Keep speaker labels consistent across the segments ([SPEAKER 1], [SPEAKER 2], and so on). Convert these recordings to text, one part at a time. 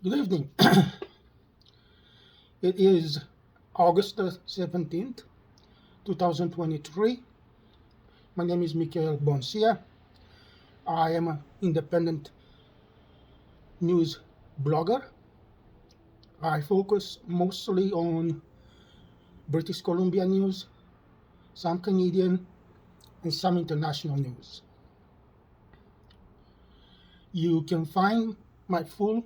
[SPEAKER 1] Good evening. It is August the 17th, 2023. My name is Michail Boncea. I am an independent news blogger. I focus mostly on British Columbia news, some Canadian, and some international news. You can find my full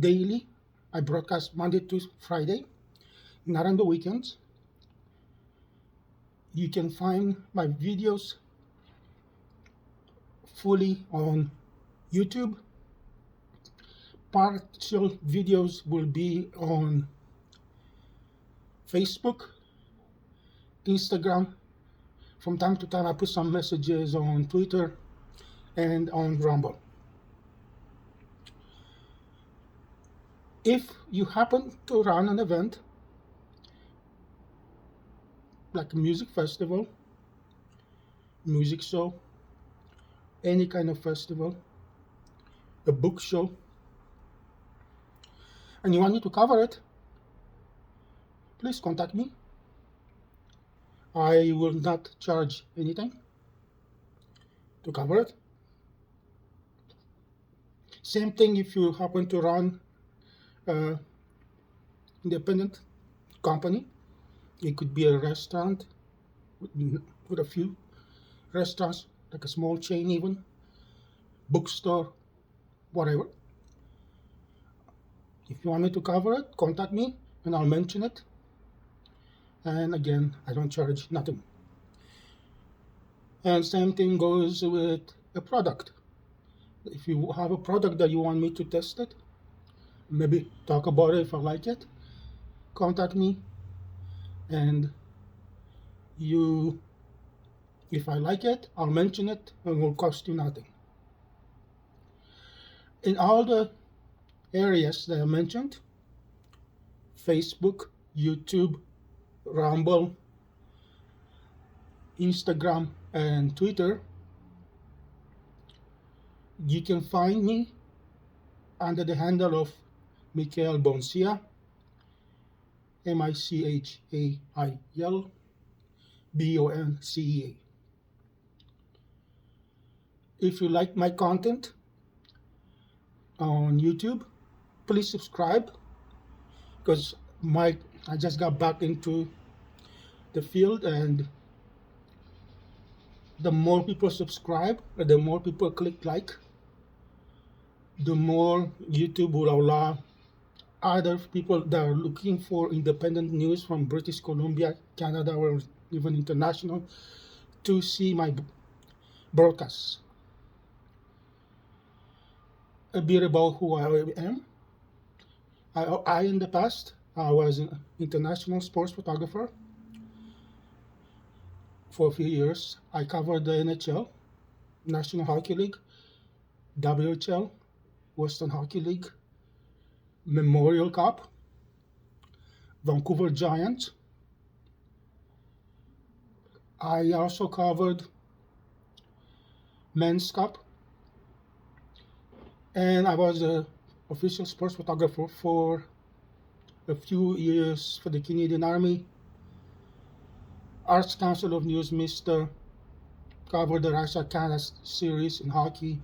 [SPEAKER 1] daily. I broadcast Monday to Friday, not on the weekends. You can find my videos fully on YouTube. Partial videos will be on Facebook, Instagram. From time to time, I put some messages on Twitter and on Rumble. If you happen to run an event like a music festival, music show, any kind of festival, a book show, and you want me to cover it, please contact me. I will not charge anything to cover it. Same thing if you happen to run independent company. It could be a restaurant with a few restaurants, like a small chain even, bookstore, whatever. If you want me to cover it, contact me and I'll mention it. And again, I don't charge nothing. And same thing goes with a product. If you have a product that you want me to test it, maybe talk about it if I like it, contact me, and if I like it, I'll mention it and it will cost you nothing. In all the areas that I mentioned, Facebook, YouTube, Rumble, Instagram, and Twitter, you can find me under the handle of Michail Boncea, Michail Boncea. If you like my content on YouTube, please subscribe, because I just got back into the field, and the more people subscribe, or the more people click like, the more YouTube will allow other people that are looking for independent news from British Columbia, Canada, or even international to see my broadcasts. A bit about who I am. In the past, I was an international sports photographer. For a few years, I covered the NHL, National Hockey League, WHL, Western Hockey League, Memorial Cup, Vancouver Giants. I also covered Men's Cup, and I was an official sports photographer for a few years for the Canadian Army. Arts Council of News Mister covered the Russia Canada series in hockey,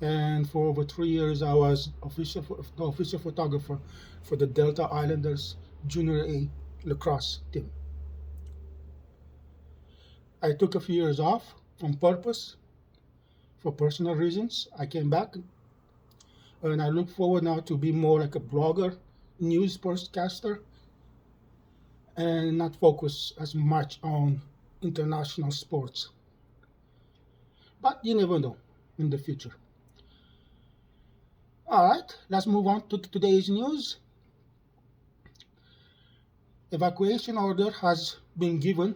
[SPEAKER 1] and for over 3 years I was the official photographer for the Delta Islanders Junior A lacrosse team. I took a few years off on purpose for personal reasons. I came back, and I look forward now to be more like a blogger, news broadcaster, and not focus as much on international sports. But you never know in the future. All right, let's move on to today's news. Evacuation order has been given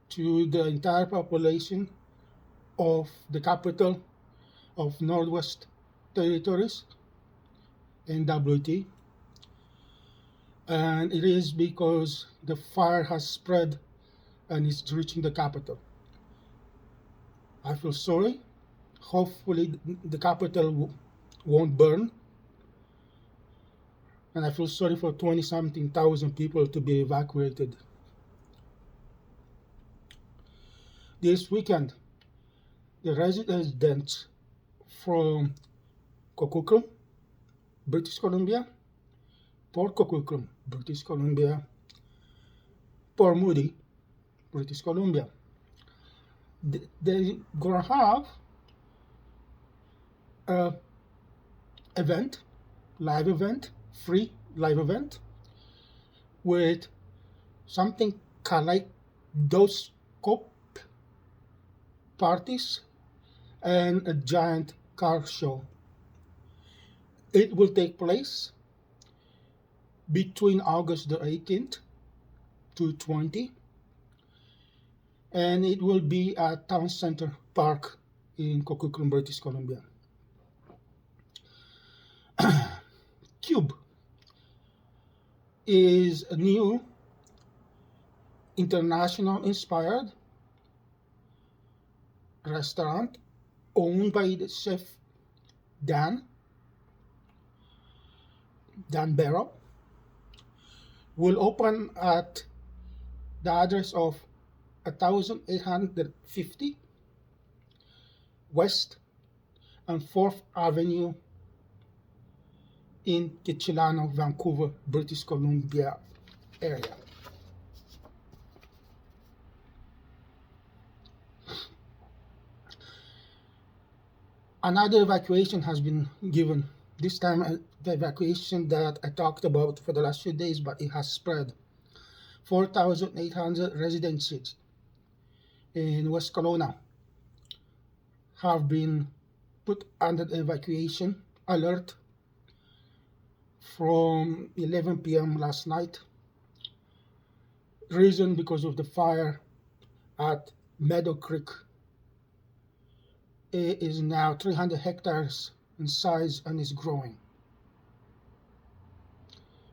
[SPEAKER 1] to the entire population of the capital of Northwest Territories, NWT, and it is because the fire has spread and is reaching the capital. I feel sorry. Hopefully the capital won't burn and I feel sorry for 20-something thousand people to be evacuated. This weekend, the residents from Coquitlam, British Columbia, Port Coquitlam, British Columbia, Port Moody, British Columbia, they're gonna have a event, live event, free live event with something like those scope parties and a giant car show. It will take place between August the 18th to 20, and it will be at Town Center Park in Coquitlam, British Columbia. Cube is a new international inspired restaurant owned by the chef Dan Barrow. Will open at the address of 1850 West and 4th Avenue in Kitsilano, Vancouver, British Columbia area. Another evacuation has been given. This time the evacuation that I talked about for the last few days, but it has spread. 4,800 residences in West Kelowna have been put under the evacuation alert from 11 p.m. last night. Reason because of the fire at Meadow Creek. It is now 300 hectares in size and is growing.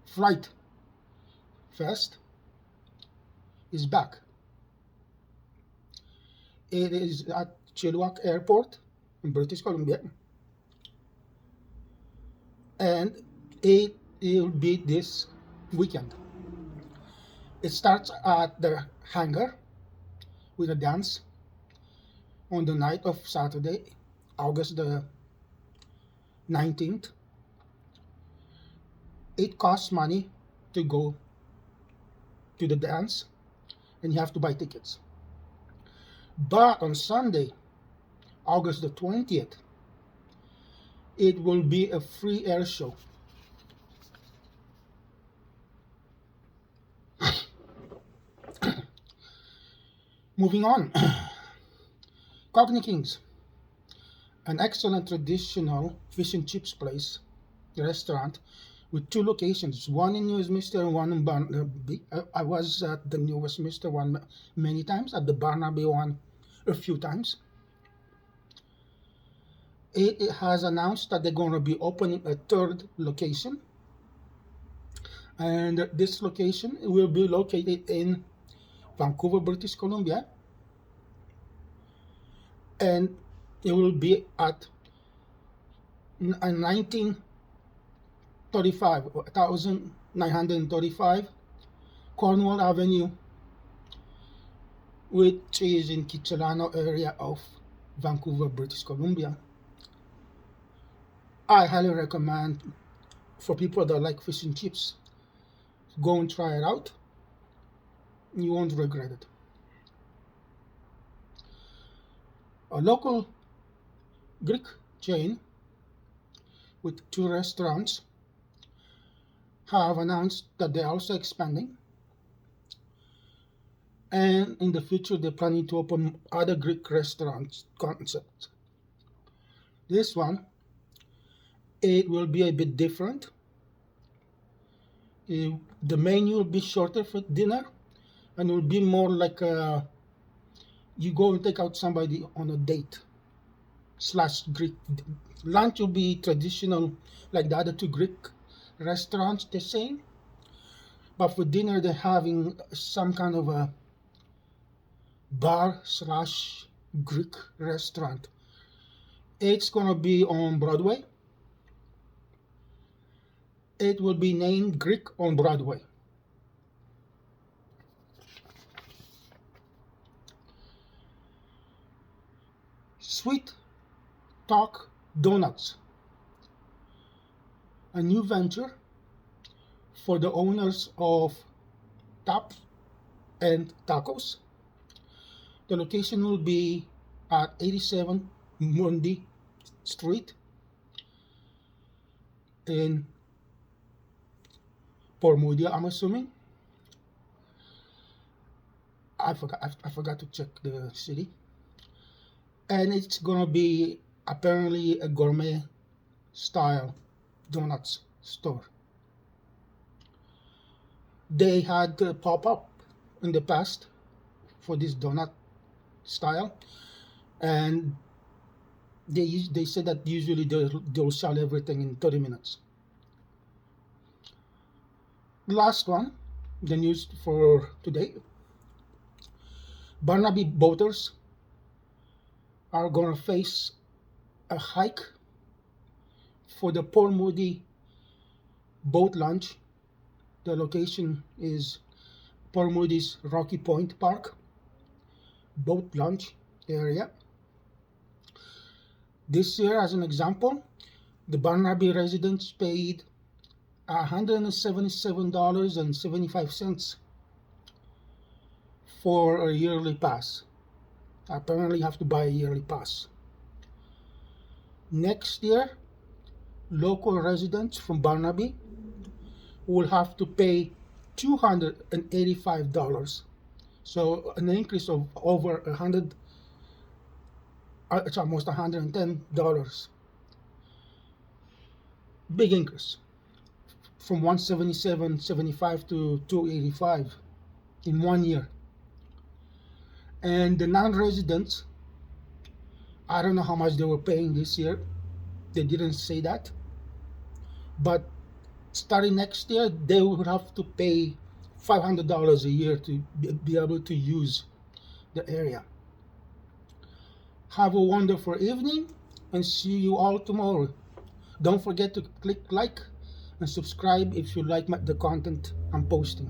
[SPEAKER 1] Flight Fest is back. It is at Chilliwack Airport in British Columbia, and it will be this weekend. It starts at the hangar with a dance on the night of Saturday, August the 19th. It costs money to go to the dance, and you have to buy tickets. But on Sunday, August the 20th, it will be a free air show. Moving on, Cockney Kings, an excellent traditional fish and chips place, restaurant, with two locations, one in New Westminster and one in Barnaby. I was at the New Westminster one many times, at the Barnaby one a few times. It has announced that they're going to be opening a third location, and this location will be located in Vancouver, British Columbia, and it will be at 1935 Cornwall Avenue, which is in Kitsilano area of Vancouver, British Columbia. I highly recommend for people that like fish and chips, go and try it out. You won't regret it. A local Greek chain with 2 restaurants have announced that they're also expanding, and in the future they're planning to open other Greek restaurants concepts. This one, it will be a bit different. The menu will be shorter for dinner, and will be more like you go and take out somebody on a date / Greek. Lunch will be traditional like the other 2 Greek restaurants the same, but for dinner they're having some kind of a bar / Greek restaurant. It's gonna be on Broadway, It will be named Greek on Broadway. Sweet Talk Donuts, a new venture for the owners of Tap and Tacos. The location will be at 87 Mundi Street in Pormudia, I'm assuming. I forgot to check the city. And it's gonna be apparently a gourmet style donuts store. They had a pop-up in the past for this donut style, and they said that usually they'll sell everything in 30 minutes. Last one, the news for today. Barnaby boaters are going to face a hike for the Port Moody boat launch. The location is Port Moody's Rocky Point Park boat launch area. This year, as an example, the Barnaby residents paid $177.75 for a yearly pass. Apparently, you have to buy a yearly pass. Next year, local residents from Barnaby will have to pay $285. So an increase of over it's almost $110. Big increase from 177.75 to 285 in 1 year. And the non-residents, I don't know how much they were paying this year. They didn't say that. But starting next year, they will have to pay $500 a year to be able to use the area. Have a wonderful evening and see you all tomorrow. Don't forget to click like and subscribe if you like the content I'm posting.